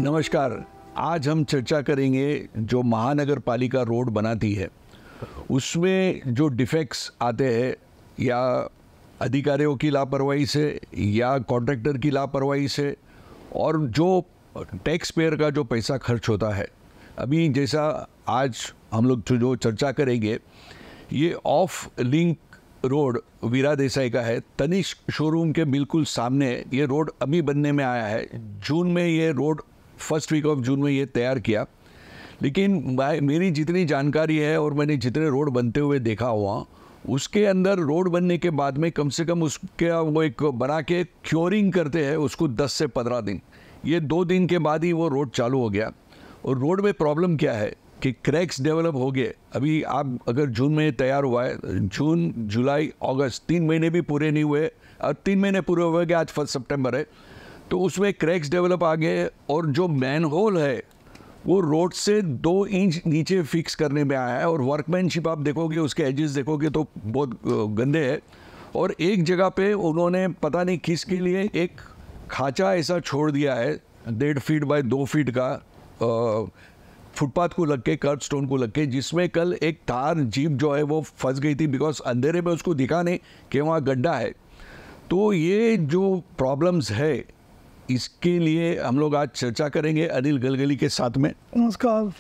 नमस्कार। आज हम चर्चा करेंगे जो महानगर पालिका रोड बनाती है उसमें जो डिफेक्ट्स आते हैं या अधिकारियों की लापरवाही से या कॉन्ट्रैक्टर की लापरवाही से और जो टैक्स पेयर का जो पैसा खर्च होता है। अभी जैसा आज हम लोग जो चर्चा करेंगे ये ऑफ लिंक रोड वीरा देसाई का है। तनिष्क शोरूम के बिल्कुल सामने ये रोड अभी बनने में आया है। जून में ये road first week of June में ये तैयार किया, लेकिन मेरी जितनी जानकारी है और मैंने जितने रोड बनते हुए देखा हुआ उसके अंदर रोड बनने के बाद में कम से कम उसके वो एक बना के क्योरिंग करते हैं उसको 10 से 15 दिन। ये 2 दिन के बाद ही वो रोड चालू हो गया। और रोड में प्रॉब्लम क्या है कि क्रैक्स डेवलप हो गए। अभी आप अगर जून में तैयार हुआ है, जून जुलाई अगस्त 3 महीने भी पूरे नहीं हुए और 3 महीने पूरे हुए कि आज 1 सितंबर है, तो उसमें क्रैक्स डेवलप आ गए। और जो मैन होल है वो रोड से 2 इंच नीचे फिक्स करने में आया है और वर्कमैनशिप आप देखोगे, उसके एजेस देखोगे तो बहुत गंदे हैं। और एक जगह पे उन्होंने पता नहीं किसके लिए एक खांचा ऐसा छोड़ दिया है 1.5 फीट बाय 2 फीट का फुटपाथ को लग के, कर्ब स्टोन को लग के, जिसमें कल एक थार जीप जो है वो फंस गई थी बिकॉज अंधेरे में उसको दिखा नहीं कि वहाँ गड्ढा है। तो ये जो प्रॉब्लम्स है इसके लिए हम लोग आज चर्चा करेंगे अनिल गलगली के साथ में। नमस्कार।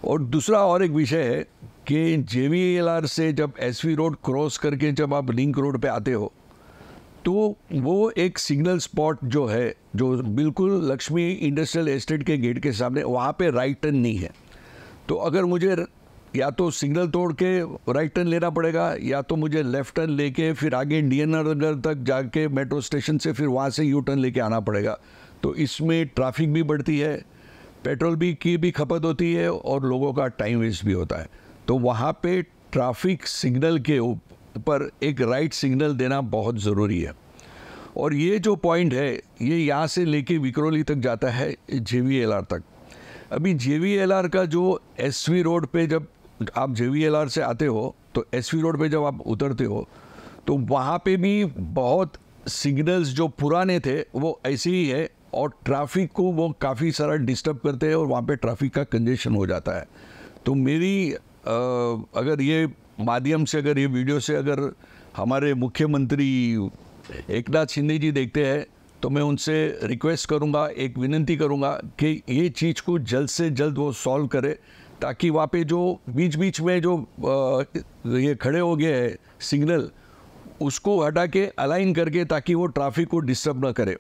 और दूसरा और एक विषय है कि JVLR से जब SV रोड क्रॉस करके जब आप लिंक रोड पे आते हो तो वो एक सिग्नल स्पॉट जो है, जो बिल्कुल लक्ष्मी इंडस्ट्रियल एस्टेट के गेट के सामने, वहाँ पे राइट टर्न नहीं है। तो अगर मुझे या तो सिग्नल तोड़ के राइट टर्न लेना पड़ेगा या तो मुझे लेफ्ट टर्न लेके फिर आगे DN नगर तक जाके मेट्रो स्टेशन से फिर वहाँ से यू टर्न लेके आना पड़ेगा। तो इसमें ट्रैफिक भी बढ़ती है, पेट्रोल की भी खपत होती है और लोगों का टाइम वेस्ट भी होता है। तो वहाँ पे ट्रैफिक सिग्नल के ऊपर एक राइट सिग्नल देना बहुत ज़रूरी है। और ये जो पॉइंट है ये यहाँ से लेके विक्रोली तक जाता है JVLR तक। अभी JVLR का जो SV रोड पे जब आप JVLR से आते हो तो SV रोड पे जब आप उतरते हो तो वहाँ पे भी बहुत सिग्नल्स जो पुराने थे वो ऐसे ही है और ट्रैफिक को वो काफ़ी सारा डिस्टर्ब करते हैं और वहाँ पे ट्रैफिक का कंजेशन हो जाता है। तो मेरी अगर ये माध्यम से, अगर ये वीडियो से अगर हमारे मुख्यमंत्री एकनाथ शिंदे जी देखते हैं तो मैं उनसे रिक्वेस्ट करूंगा, एक विनती करूंगा कि ये चीज़ को जल्द से जल्द वो सॉल्व करे ताकि वहाँ पे जो बीच बीच में जो ये खड़े हो गए हैं सिग्नल उसको हटा के अलाइन करके ताकि वो ट्रैफिक को डिस्टर्ब ना करे।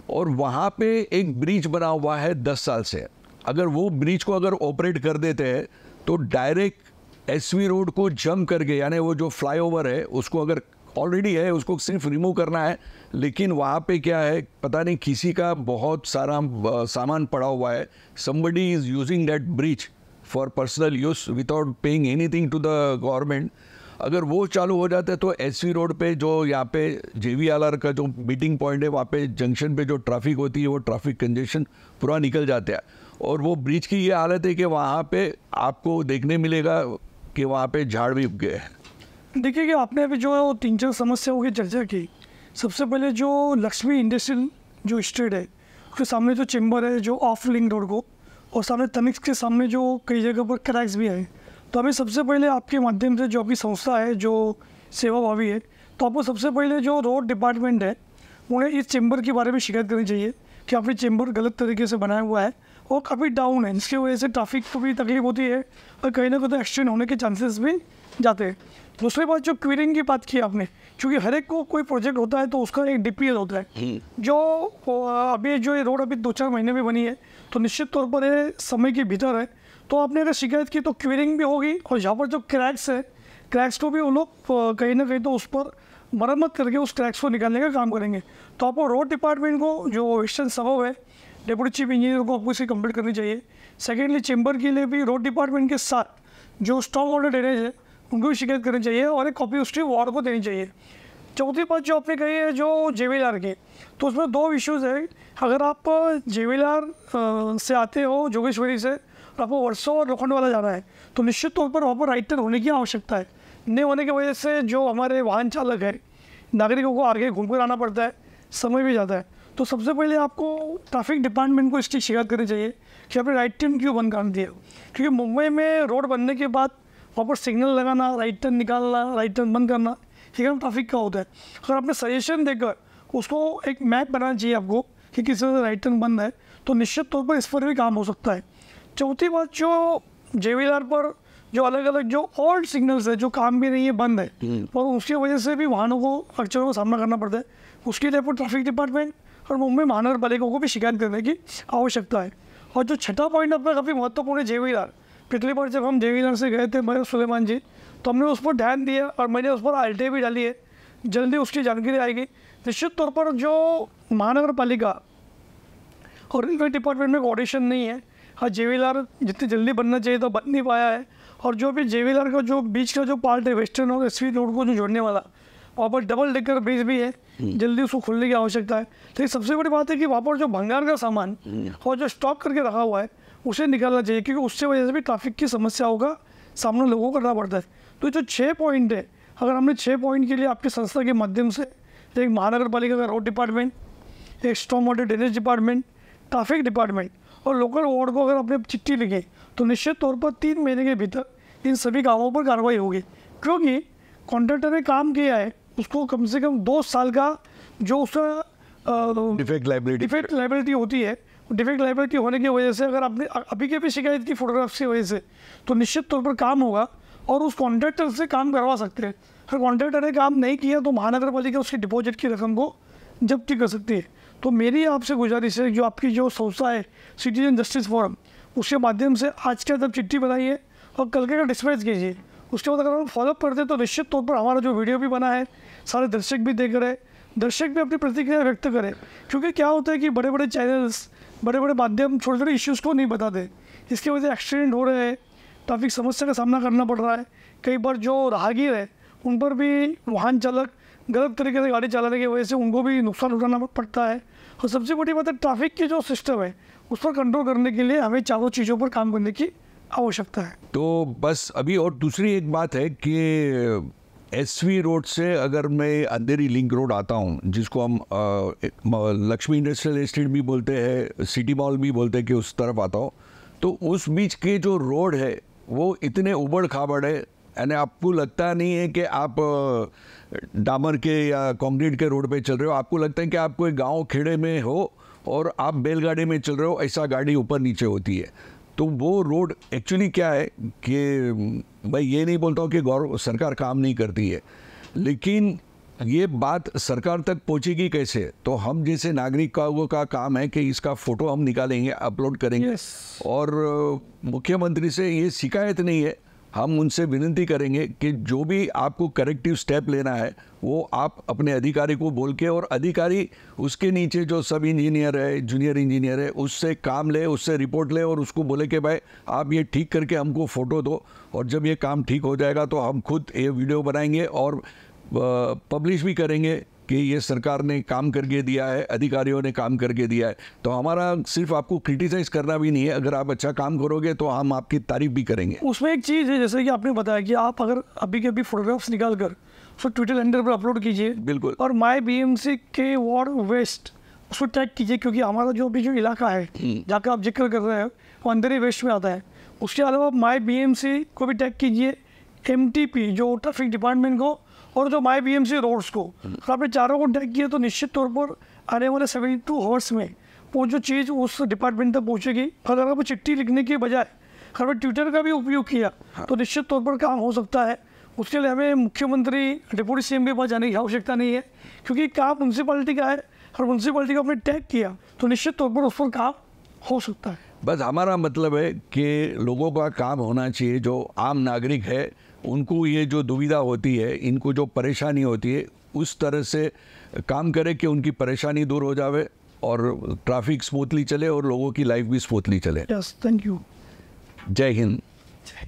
और वहाँ पे एक ब्रिज बना हुआ है 10 साल से, अगर वो ब्रिज को अगर ऑपरेट कर देते हैं तो डायरेक्ट SV रोड को जंप करके, यानी वो जो फ्लाईओवर है उसको अगर ऑलरेडी है उसको सिर्फ रिमूव करना है, लेकिन वहाँ पे क्या है पता नहीं किसी का बहुत सारा सामान पड़ा हुआ है। somebody is using that bridge for personal use without paying anything to the government। अगर वो चालू हो जाता है तो SV रोड पे जो यहाँ पे JVLR का जो मीटिंग पॉइंट है वहाँ पे जंक्शन पे जो ट्रैफिक होती है वो ट्रैफिक कंजेशन पूरा निकल जाता है। और वो ब्रिज की ये हालत है कि वहाँ पे आपको देखने मिलेगा कि वहाँ पे झाड़ भी उग गए हैं। देखिए कि आपने अभी जो 3-4 समस्याओं की चर्चा की। सबसे पहले जो लक्ष्मी इंडस्ट्रियल जो स्टेट है उसके सामने जो चेंबर है जो ऑफ लिंक रोड को, और सामने तनिष्क के सामने जो कई जगह पर क्रैक्स भी है। तो हमें सबसे पहले आपके माध्यम से जो आपकी संस्था है जो सेवाभावी है, तो आपको सबसे पहले जो रोड डिपार्टमेंट है उन्हें इस चेंबर के बारे में शिकायत करनी चाहिए कि आपकी चेंबर गलत तरीके से बनाया हुआ है और काफ़ी डाउन है, जिसकी वजह से ट्रैफिक को भी तकलीफ होती है और कहीं ना कहीं तो एक्सीडेंट होने के चांसेस भी जाते हैं। दूसरी बात जो क्वीरिंग की बात की आपने, क्योंकि हर एक को कोई प्रोजेक्ट होता है तो उसका एक DPL होता है। जो अभी जो ये रोड अभी 2-4 महीने में बनी है तो निश्चित तौर पर ये समय के भीतर है। तो आपने अगर शिकायत की तो क्वीरिंग भी होगी और यहाँ पर जो क्रैक्स है क्रैक्स को भी वो लोग कहीं ना कहीं तो उस पर मरम्मत करके उस क्रैक्स को निकालने का काम करेंगे। तो आपको रोड डिपार्टमेंट को जो वेस्टर्न सबब है डेप्यूटी चीफ इंजीनियर को आपको इसे कंप्लीट करनी चाहिए। सेकेंडली चेंबर के लिए भी रोड डिपार्टमेंट के साथ जो स्टॉक वाटर ड्रेनेज है उनको भी शिकायत करनी चाहिए और एक कॉपी उसकी वार्ड को देनी चाहिए। चौथी बात जो आपने कही है जो JVLR की, तो उसमें 2 इश्यूज़ है। अगर आप JVLR से आते हो जोगेश्वरी से और आपको वर्सों और लोखंडवाला जाना है तो निश्चित तौर पर वहाँ पर राइट टर्न होने की आवश्यकता है। नहीं होने की वजह से जो हमारे वाहन चालक है नागरिकों को आगे घूम कर आना पड़ता है, समय भी जाता है। तो सबसे पहले आपको ट्रैफिक डिपार्टमेंट को इसकी शिकायत करनी चाहिए कि आपने राइट टर्न क्यों बंद कर दिया। क्योंकि मुंबई में रोड बनने के बाद वहाँ पर सिग्नल लगाना, राइट टर्न निकालना, राइट टर्न बंद करना, ये काम ट्रैफिक का होता है। अगर आपने सजेशन देकर उसको एक मैप बनाना चाहिए आपको कि किसी वजह से राइट टर्न बंद है, तो निश्चित तौर पर इस पर भी काम हो सकता है। चौथी बात, जो JVLR पर जो अलग अलग जो ओल्ड सिग्नल्स है जो काम भी नहीं है, बंद है, और उसकी वजह से भी वाहनों को अड़चनों का सामना करना पड़ता है, उसके लिए आपको ट्रैफिक डिपार्टमेंट और मुंबई महानगर पालिका को भी शिकायत करने की आवश्यकता है। और जो छठा पॉइंट अपना काफ़ी महत्वपूर्ण है, JVLR। पिछली बार जब हम JVLR से गए थे मैं सुलेमान जी, तो हमने उस पर ध्यान दिया और मैंने उस पर RTA भी डाली है। जल्दी उसकी जानकारी आएगी। निश्चित तौर पर जो महानगर पालिका और रेलवे डिपार्टमेंट में कोऑर्डिनेशन नहीं है। हाँ, JVLR जितनी जल्दी बनना चाहिए तो बन नहीं पाया है। और जो भी JVLR का जो बीच का जो पार्ट है, वेस्टर्न और SV रोड को जो जोड़ने वाला, वहाँ पर डबल डेकर ब्रिज भी है, जल्दी उसको खोलने की आवश्यकता है। लेकिन सबसे बड़ी बात है कि वहाँ पर जो भंगार का सामान और जो स्टॉक करके रखा हुआ है उसे निकालना चाहिए, क्योंकि उससे वजह से भी ट्रैफिक की समस्याओं का सामना लोगों को करना पड़ता है। तो जो 6 पॉइंट है, अगर हमने 6 पॉइंट के लिए आपकी संस्था के माध्यम से एक महानगर पालिका का रोड डिपार्टमेंट, एक storm water drainage department, traffic department और लोकल वार्ड को अगर आपने चिट्ठी लिखी, तो निश्चित तौर पर 3 महीने के भीतर इन सभी कामों पर कार्रवाई होगी। क्योंकि कॉन्ट्रैक्टर ने काम किया है, उसको कम से कम 2 साल का जो उसका डिफेक्ट लाइबिलिटी होती है, डिफेक्ट लाइबिलिटी होने की वजह से अगर आपने अभी के भी शिकायत की फोटोग्राफ्स की वजह से, तो निश्चित तौर पर काम होगा और उस कॉन्ट्रैक्टर से काम करवा सकते हैं। अगर कॉन्ट्रैक्टर ने काम नहीं किया तो महानगर पालिका उसकी डिपॉजिट की रकम को जब्ती कर सकती है। तो मेरी आपसे गुजारिश है, जो आपकी जो संस्था है सिटीजन जस्टिस फोरम, उसके माध्यम से आज के तब चिट्ठी बनाइए और कल के डिस्पैच कीजिए। उसके बाद अगर हम फॉलोअप करते हैं तो निश्चित तौर पर हमारा जो वीडियो भी बना है सारे दर्शक भी देख रहे हैं, दर्शक भी अपनी प्रतिक्रिया व्यक्त करें। क्योंकि क्या होता है कि बड़े बड़े चैनल्स, बड़े बड़े माध्यम छोटे छोटे इश्यूज़ को नहीं बताते, इसकी वजह से एक्सीडेंट हो रहे हैं, ट्रैफिक समस्या का सामना करना पड़ रहा है। कई बार जो राहगीर है उन पर भी वाहन चालक गलत तरीके से गाड़ी चलाने की वजह से उनको भी नुकसान उठाना पड़ता है। और सबसे बड़ी बात है, ट्रैफिक की जो सिस्टम है उस पर कंट्रोल करने के लिए हमें चारों चीज़ों पर काम करने की आवश्यकता है। तो बस अभी और दूसरी एक बात है कि SV रोड से अगर मैं अंधेरी लिंक रोड आता हूँ, जिसको हम लक्ष्मी इंडस्ट्रियल एस्टेट भी बोलते हैं, सिटी मॉल भी बोलते हैं, कि उस तरफ आता हूँ, तो उस बीच के जो रोड है वो इतने उबड़ खाबड़ है, यानी आपको लगता नहीं है कि आप डामर के या कंक्रीट के रोड पे चल रहे हो। आपको लगता है कि आप कोई गांव खेड़े में हो और आप बैलगाड़ी में चल रहे हो, ऐसा गाड़ी ऊपर नीचे होती है। तो वो रोड एक्चुअली क्या है कि मैं ये नहीं बोलता हूँ कि सरकार काम नहीं करती है, लेकिन ये बात सरकार तक पहुँचेगी कैसे? तो हम जैसे नागरिकों का काम है कि इसका फ़ोटो हम निकालेंगे, अपलोड करेंगे। और मुख्यमंत्री से ये शिकायत नहीं है, हम उनसे विनती करेंगे कि जो भी आपको करेक्टिव स्टेप लेना है वो आप अपने अधिकारी को बोल के, और अधिकारी उसके नीचे जो सब इंजीनियर है, जूनियर इंजीनियर है, उससे काम ले, उससे रिपोर्ट ले और उसको बोले कि भाई आप ये ठीक करके हमको फ़ोटो दो, और जब ये काम ठीक हो जाएगा तो हम खुद ये वीडियो बनाएंगे और पब्लिश भी करेंगे कि ये सरकार ने काम करके दिया है, अधिकारियों ने काम करके दिया है। तो हमारा सिर्फ आपको क्रिटिसाइज़ करना भी नहीं है, अगर आप अच्छा काम करोगे तो हम आपकी तारीफ भी करेंगे। उसमें एक चीज़ है, जैसे कि आपने बताया कि आप अगर अभी के अभी फोटोग्राफ्स निकाल कर उसको ट्विटर हैंडल पर अपलोड कीजिए, बिल्कुल, और माई BMC के वार्ड वेस्ट उसको टैग कीजिए, क्योंकि हमारा जो अभी जो इलाका है जाकर आप जिक्र कर रहे हैं वो अंधेरी वेस्ट में आता है। उसके अलावा माई BMC को भी टैग कीजिए, MTP जो ट्रैफिक डिपार्टमेंट को, और जो माई BMC रोड्स को। अगर आपने चारों को टैग किया तो निश्चित तौर पर आने वाले 72 आवर्स में वो जो चीज़ उस डिपार्टमेंट तक पहुँचेगी। अगर आप चिट्ठी लिखने के बजाय अगर ट्विटर का भी उपयोग किया तो निश्चित तौर पर काम हो सकता है। उसके लिए हमें मुख्यमंत्री, डिप्टी CM के पास जाने की आवश्यकता नहीं है, क्योंकि काम म्यूनसिपालिटी का है और म्यूनसिपालिटी को आपने टैग किया तो निश्चित तौर पर उस पर काम हो सकता है। बस हमारा मतलब है कि लोगों का काम होना चाहिए, जो आम नागरिक है उनको ये जो दुविधा होती है, इनको जो परेशानी होती है, उस तरह से काम करे कि उनकी परेशानी दूर हो जावे और ट्रैफिक स्मूथली चले और लोगों की लाइफ भी स्मूथली चले। Yes, thank you. जय हिंद। जय